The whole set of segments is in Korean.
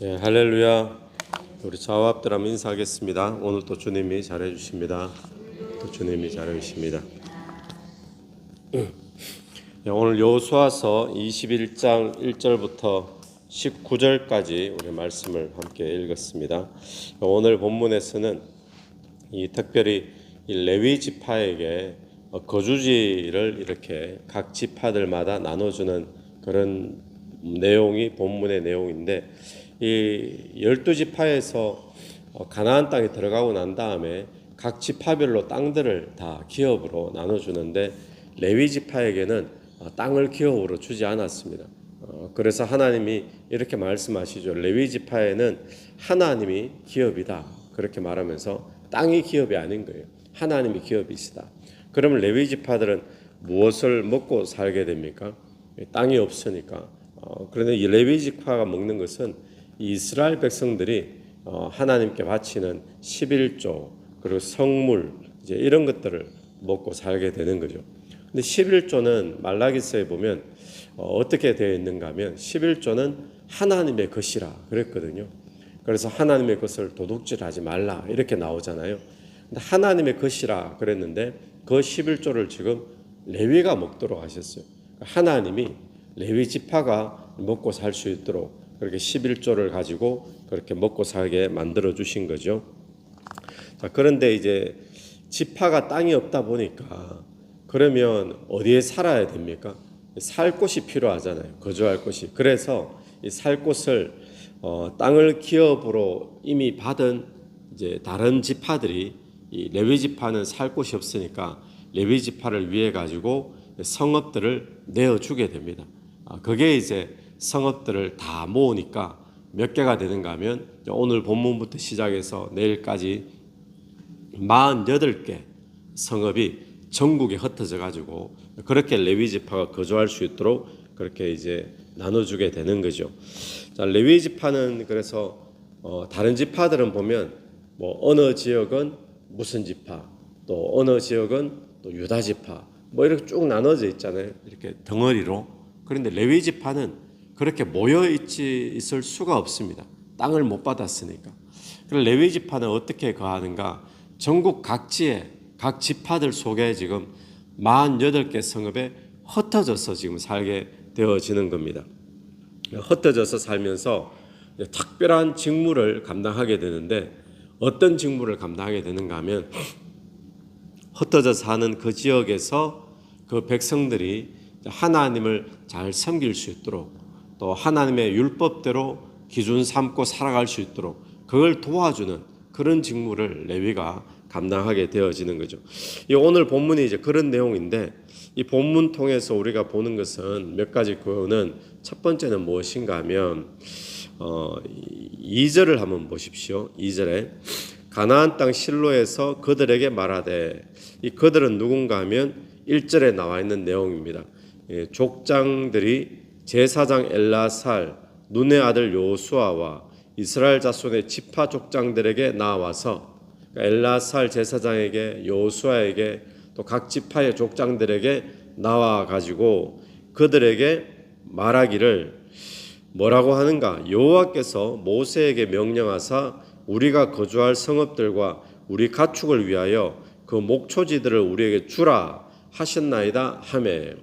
네, 할렐루야. 우리 좌우 앞들 한번 인사하겠습니다. 오늘 또 주님이 잘해 주십니다. 또 주님이 잘해 주십니다. 네, 오늘 여호수아서 21장 1절부터 19절까지 우리 말씀을 함께 읽었습니다. 오늘 본문에서는 특별히 레위 지파에게 거주지를 이렇게 각 지파들마다 나눠주는 그런 내용이 본문의 내용인데, 이 12지파에서 가나안 땅에 들어가고 난 다음에 각 지파별로 땅들을 다 기업으로 나눠주는데, 레위 지파에게는 땅을 기업으로 주지 않았습니다. 그래서 하나님이 이렇게 말씀하시죠. 레위 지파에는 하나님이 기업이다, 그렇게 말하면서 땅이 기업이 아닌 거예요. 하나님이 기업이시다. 그러면 레위 지파들은 무엇을 먹고 살게 됩니까? 땅이 없으니까. 그런데 이 레위 지파가 먹는 것은 이스라엘 백성들이 하나님께 바치는 11조 그리고 성물, 이제 이런 것들을 먹고 살게 되는 거죠. 근데 11조는 말라기서에 보면 어떻게 되어 있는가 하면 11조는 하나님의 것이라 그랬거든요. 그래서 하나님의 것을 도둑질하지 말라 이렇게 나오잖아요. 근데 하나님의 것이라 그랬는데 그 11조를 지금 레위가 먹도록 하셨어요. 하나님이 레위 지파가 먹고 살 수 있도록 그렇게 11조를 가지고 그렇게 먹고 살게 만들어 주신 거죠. 자, 그런데 이제 지파가 땅이 없다 보니까 그러면 어디에 살아야 됩니까? 살 곳이 필요하잖아요. 거주할 곳이. 그래서 이 살 곳을 땅을 기업으로 이미 받은 이제 다른 지파들이, 이 레위 지파는 살 곳이 없으니까 레위 지파를 위해 가지고 성읍들을 내어 주게 됩니다. 그게 이제 성읍들을 다 모으니까 몇 개가 되는가 하면 오늘 본문부터 시작해서 내일까지 48개 성읍이 전국에 흩어져 가지고 그렇게 레위 지파가 거주할 수 있도록 그렇게 이제 나눠주게 되는 거죠. 자, 레위 지파는 그래서 다른 지파들은 보면 뭐 어느 지역은 무슨 지파, 또 어느 지역은 또 유다 지파, 뭐 이렇게 쭉 나눠져 있잖아요. 이렇게 덩어리로. 그런데 레위 지파는 그렇게 모여 있을 수가 없습니다. 땅을 못 받았으니까. 그래서 레위 지파는 어떻게 거하는가? 전국 각지에 각 지파들 속에 지금 48개 성읍에 흩어져서 지금 살게 되어지는 겁니다. 흩어져서 살면서 특별한 직무를 감당하게 되는데, 어떤 직무를 감당하게 되는가 하면 흩어져 사는 그 지역에서 그 백성들이 하나님을 잘 섬길 수 있도록, 또 하나님의 율법대로 기준 삼고 살아갈 수 있도록 그걸 도와주는 그런 직무를 레위가 감당하게 되어지는 거죠. 이 오늘 본문이 이제 그런 내용인데, 이 본문 통해서 우리가 보는 것은 몇 가지 교훈은, 첫 번째는 무엇인가 하면 2절을 한번 보십시오. 2절에 가나안 땅 실로에서 그들에게 말하되, 이 그들은 누군가 하면 1절에 나와 있는 내용입니다. 족장들이 제사장 엘라살, 눈의 아들 요수아와 이스라엘 자손의 지파 족장들에게 나와서, 엘라살 제사장에게, 요수아에게, 또 각 지파의 족장들에게 나와 가지고 그들에게 말하기를, 뭐라고 하는가? 여호와께서 모세에게 명령하사 우리가 거주할 성읍들과 우리 가축을 위하여 그 목초지들을 우리에게 주라 하셨나이다 하매.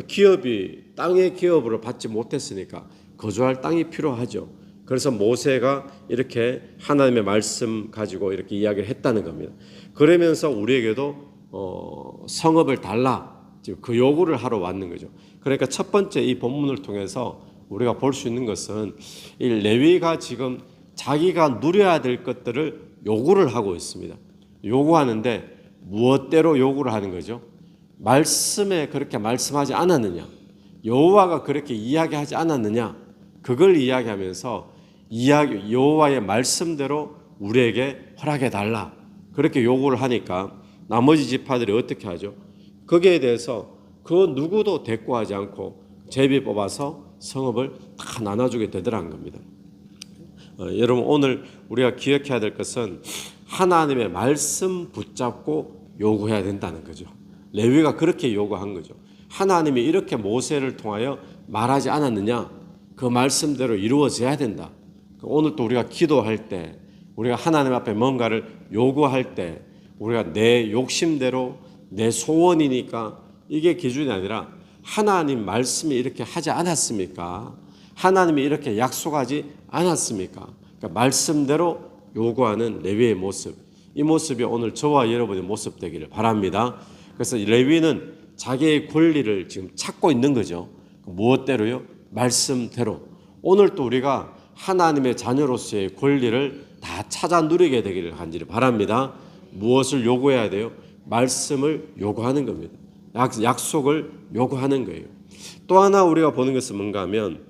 기업이 땅의 기업으로 받지 못했으니까 거주할 땅이 필요하죠. 그래서 모세가 이렇게 하나님의 말씀 가지고 이렇게 이야기를 했다는 겁니다. 그러면서 우리에게도 성읍을 달라, 지금 그 요구를 하러 왔는 거죠. 그러니까 첫 번째 이 본문을 통해서 우리가 볼 수 있는 것은, 이 레위가 지금 자기가 누려야 될 것들을 요구를 하고 있습니다. 요구하는데 무엇대로 요구를 하는 거죠? 말씀에 그렇게 말씀하지 않았느냐, 여호와가 그렇게 이야기하지 않았느냐, 그걸 이야기하면서 여호와의 말씀대로 우리에게 허락해 달라, 그렇게 요구를 하니까 나머지 지파들이 어떻게 하죠? 거기에 대해서 그 누구도 대꾸하지 않고 제비 뽑아서 성읍을 다 나눠주게 되더라는 겁니다. 여러분, 오늘 우리가 기억해야 될 것은 하나님의 말씀 붙잡고 요구해야 된다는 거죠. 레위가 그렇게 요구한 거죠. 하나님이 이렇게 모세를 통하여 말하지 않았느냐? 그 말씀대로 이루어져야 된다. 오늘 또 우리가 기도할 때, 우리가 하나님 앞에 뭔가를 요구할 때 우리가 내 욕심대로 내 소원이니까 이게 기준이 아니라 하나님 말씀이 이렇게 하지 않았습니까? 하나님이 이렇게 약속하지 않았습니까? 그러니까 말씀대로 요구하는 레위의 모습, 이 모습이 오늘 저와 여러분의 모습 되기를 바랍니다. 그래서 레위는 자기의 권리를 지금 찾고 있는 거죠. 무엇대로요? 말씀대로. 오늘 또 우리가 하나님의 자녀로서의 권리를 다 찾아 누리게 되기를 간절히 바랍니다. 무엇을 요구해야 돼요? 말씀을 요구하는 겁니다. 약속을 요구하는 거예요. 또 하나 우리가 보는 것은 뭔가 하면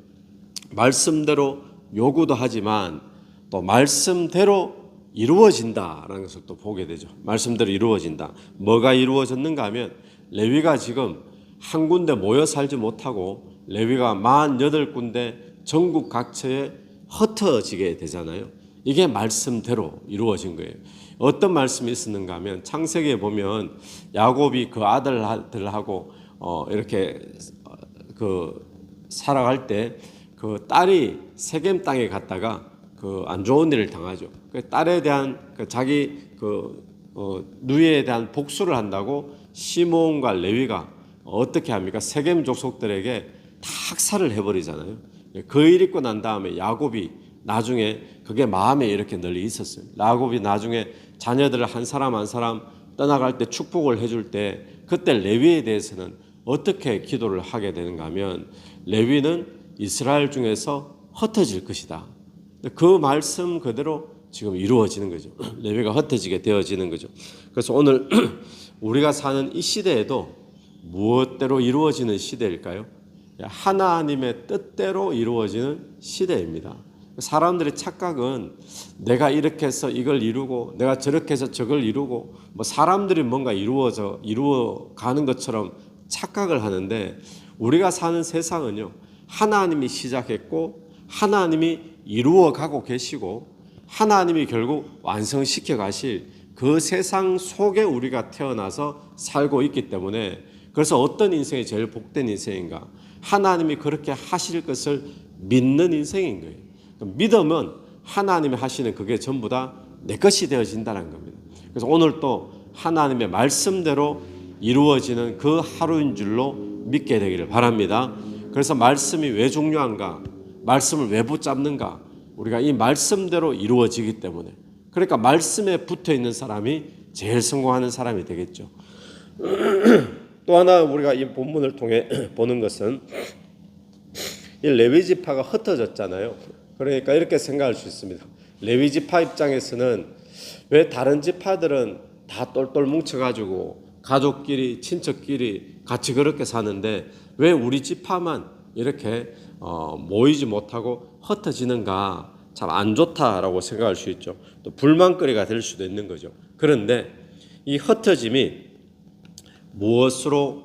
말씀대로 요구도 하지만 또 말씀대로 이루어진다라는 것을 또 보게 되죠. 말씀대로 이루어진다. 뭐가 이루어졌는가 하면 레위가 지금 한 군데 모여 살지 못하고 레위가 48군데 전국 각처에 흩어지게 되잖아요. 이게 말씀대로 이루어진 거예요. 어떤 말씀이 있었는가 하면 창세기에 보면 야곱이 그 아들들하고 이렇게 살아갈 때 그 딸이 세겜 땅에 갔다가 그 안 좋은 일을 당하죠. 그 딸에 대한 자기 누이에 대한 복수를 한다고 시므온과 레위가 어떻게 합니까? 세겜 족속들에게 다 학살을 해버리잖아요. 그 일 있고 난 다음에 야곱이 나중에 그게 마음에 이렇게 널리 있었어요. 야곱이 나중에 자녀들을 한 사람 한 사람 떠나갈 때 축복을 해줄 때 그때 레위에 대해서는 어떻게 기도를 하게 되는가 하면 레위는 이스라엘 중에서 흩어질 것이다. 그 말씀 그대로 지금 이루어지는 거죠. 레위가 흩어지게 되어지는 거죠. 그래서 오늘 우리가 사는 이 시대에도 무엇대로 이루어지는 시대일까요? 하나님의 뜻대로 이루어지는 시대입니다. 사람들의 착각은 내가 이렇게 해서 이걸 이루고 내가 저렇게 해서 저걸 이루고 사람들이 뭔가 이루어가는 것처럼 착각을 하는데 우리가 사는 세상은요 하나님이 시작했고 하나님이 이루어가고 계시고 하나님이 결국 완성시켜 가실 그 세상 속에 우리가 태어나서 살고 있기 때문에 그래서 어떤 인생이 제일 복된 인생인가? 하나님이 그렇게 하실 것을 믿는 인생인 거예요. 믿음은 하나님이 하시는 그게 전부 다 내 것이 되어진다는 겁니다. 그래서 오늘 또 하나님의 말씀대로 이루어지는 그 하루인 줄로 믿게 되기를 바랍니다. 그래서 말씀이 왜 중요한가? 말씀을 왜 붙잡는가? 우리가 이 말씀대로 이루어지기 때문에 그러니까 말씀에 붙어 있는 사람이 제일 성공하는 사람이 되겠죠. 또 하나 우리가 이 본문을 통해 보는 것은 이 레위 지파가 흩어졌잖아요. 그러니까 이렇게 생각할 수 있습니다. 레위 지파 입장에서는 왜 다른 지파들은 다 똘똘 뭉쳐가지고 가족끼리 친척끼리 같이 그렇게 사는데 왜 우리 지파만 이렇게 모이지 못하고 흩어지는가? 참 안 좋다라고 생각할 수 있죠. 또 불만거리가 될 수도 있는 거죠. 그런데 이 흩어짐이 무엇으로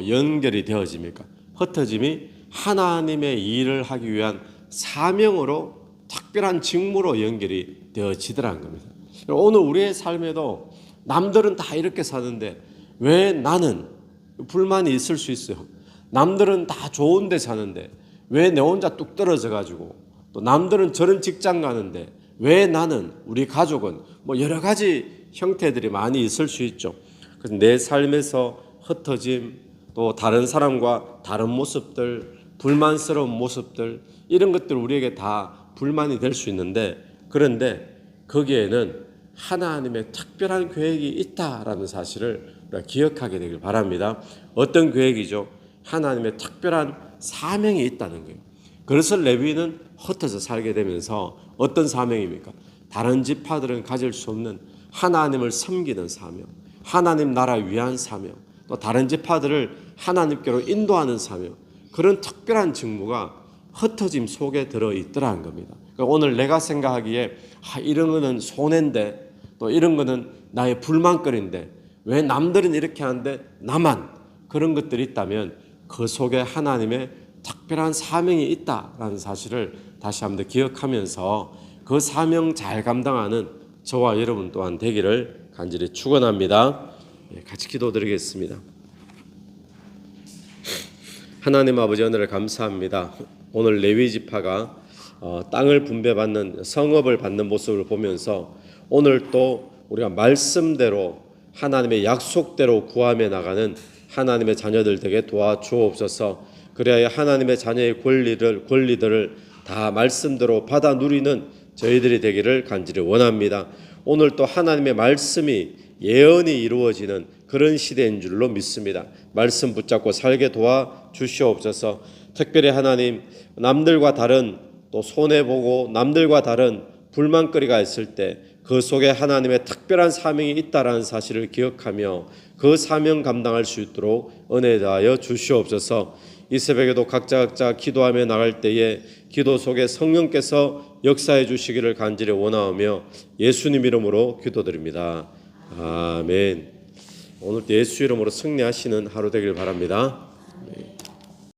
연결이 되어집니까? 흩어짐이 하나님의 일을 하기 위한 사명으로 특별한 직무로 연결이 되어지더라는 겁니다. 오늘 우리의 삶에도 남들은 다 이렇게 사는데 왜 나는 불만이 있을 수 있어요. 남들은 다 좋은 데 사는데 왜 내 혼자 뚝 떨어져 가지고 또 남들은 저런 직장 가는데 왜 나는 우리 가족은 여러 가지 형태들이 많이 있을 수 있죠. 그래서 내 삶에서 흩어짐 또 다른 사람과 다른 모습들 불만스러운 모습들 이런 것들 우리에게 다 불만이 될 수 있는데 그런데 거기에는 하나님의 특별한 계획이 있다라는 사실을 우리가 기억하게 되길 바랍니다. 어떤 계획이죠? 하나님의 특별한 사명이 있다는 거예요. 그래서 레위는 흩어져 살게 되면서 어떤 사명입니까? 다른 지파들은 가질 수 없는 하나님을 섬기는 사명, 하나님 나라 위한 사명, 또 다른 지파들을 하나님께로 인도하는 사명, 그런 특별한 직무가 흩어짐 속에 들어있더라는 겁니다. 그러니까 오늘 내가 생각하기에 이런 거는 손해인데 또 이런 거는 나의 불만거리인데 왜 남들은 이렇게 하는데 나만 그런 것들이 있다면 그 속에 하나님의 특별한 사명이 있다라는 사실을 다시 한번 기억하면서 그 사명 잘 감당하는 저와 여러분 또한 되기를 간절히 축원합니다. 같이 기도드리겠습니다. 하나님 아버지 은혜를 감사합니다. 오늘 레위 지파가 땅을 분배받는 성읍을 받는 모습을 보면서 오늘 또 우리가 말씀대로 하나님의 약속대로 구하며 나가는 하나님의 자녀들 되게 도와주옵소서. 그래야 하나님의 자녀의 권리들을 다 말씀대로 받아 누리는 저희들이 되기를 간절히 원합니다. 오늘 또 하나님의 말씀이 예언이 이루어지는 그런 시대인 줄로 믿습니다. 말씀 붙잡고 살게 도와주시옵소서. 특별히 하나님, 남들과 다른 또 손해보고 남들과 다른 불만거리가 있을 때 그 속에 하나님의 특별한 사명이 있다라는 사실을 기억하며 그 사명 감당할 수 있도록 은혜 다하여 주시옵소서. 이 새벽에도 각자 기도하며 나갈 때에 기도 속에 성령께서 역사해 주시기를 간절히 원하오며 예수님 이름으로 기도드립니다. 아멘. 오늘 예수 이름으로 승리하시는 하루 되길 바랍니다.